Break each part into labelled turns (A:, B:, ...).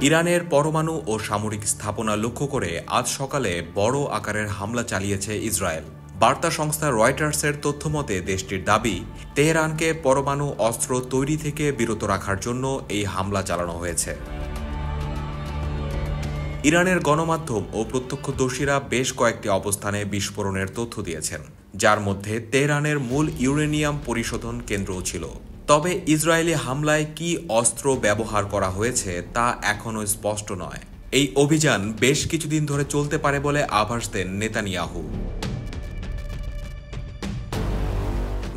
A: ইরানের পরমাণু ও সামরিক স্থাপনা লক্ষ্য করে আজ সকালে বড় আকারের হামলা চালিয়েছে ইসরায়েল। বার্তা সংস্থা রয়টার্সের তথ্যমতে দেশটির দাবি, তেহরানকে পরমাণু অস্ত্র তৈরি থেকে বিরত রাখার জন্য এই হামলা চালানো হয়েছে। ইরানের গণমাধ্যম ও প্রত্যক্ষদর্শীরা বেশ কয়েকটি অবস্থানে বিস্ফোরণের তথ্য দিয়েছেন, যার মধ্যে তেহরানের মূল ইউরেনিয়াম পরিশোধন কেন্দ্রও ছিল। তবে ইসরায়েলি হামলায় কী অস্ত্র ব্যবহার করা হয়েছে তা এখনও স্পষ্ট নয়। এই অভিযান বেশ কিছুদিন ধরে চলতে পারে বলে আভাস দেন নেতানিয়াহু।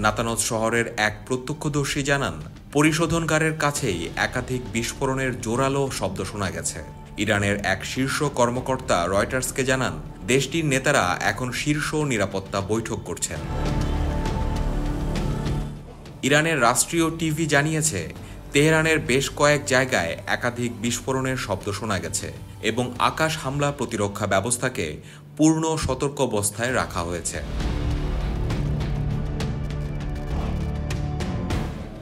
A: নাতানজ শহরের এক প্রত্যক্ষদর্শী জানান, পরিশোধনগারের কাছেই একাধিক বিস্ফোরণের জোরালো শব্দ শোনা গেছে। ইরানের এক শীর্ষ কর্মকর্তা রয়টার্সকে জানান, দেশটির নেতারা এখন শীর্ষ নিরাপত্তা বৈঠক করছেন। ইরানের রাষ্ট্রীয় টিভি জানিয়েছে, তেহরানের বেশ কয়েক জায়গায় একাধিক বিস্ফোরণের শব্দ শোনা গেছে এবং আকাশ হামলা প্রতিরক্ষা ব্যবস্থাকে পূর্ণ সতর্কাবস্থায় রাখা হয়েছে।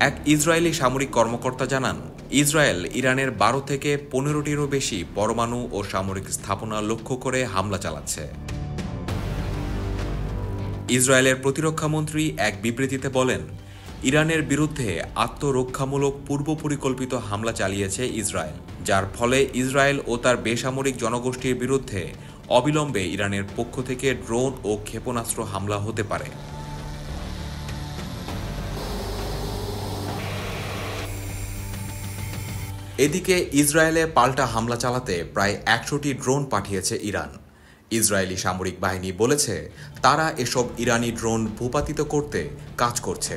A: এক ইসরায়েলি সামরিক কর্মকর্তা জানান, ইসরায়েল ইরানের 12 থেকে 15টিরও বেশি পরমাণু ও সামরিক স্থাপনা লক্ষ্য করে হামলা চালাচ্ছে। ইসরায়েলের প্রতিরক্ষামন্ত্রী এক বিবৃতিতে বলেন, ইরানের বিরুদ্ধে আত্মরক্ষামূলক পূর্ব পরিকল্পিত হামলা চালিয়েছে ইসরায়েল, যার ফলে ইসরায়েল ও তার বেসামরিক জনগোষ্ঠীর বিরুদ্ধে অবিলম্বে ইরানের পক্ষ থেকে ড্রোন ও ক্ষেপণাস্ত্র হামলা হতে পারে। এদিকে ইসরায়েলে পাল্টা হামলা চালাতে প্রায় 100টি ড্রোন পাঠিয়েছে ইরান। ইসরায়েলি সামরিক বাহিনী বলেছে, তারা এসব ইরানি ড্রোন ভূপাতিত করতে কাজ করছে।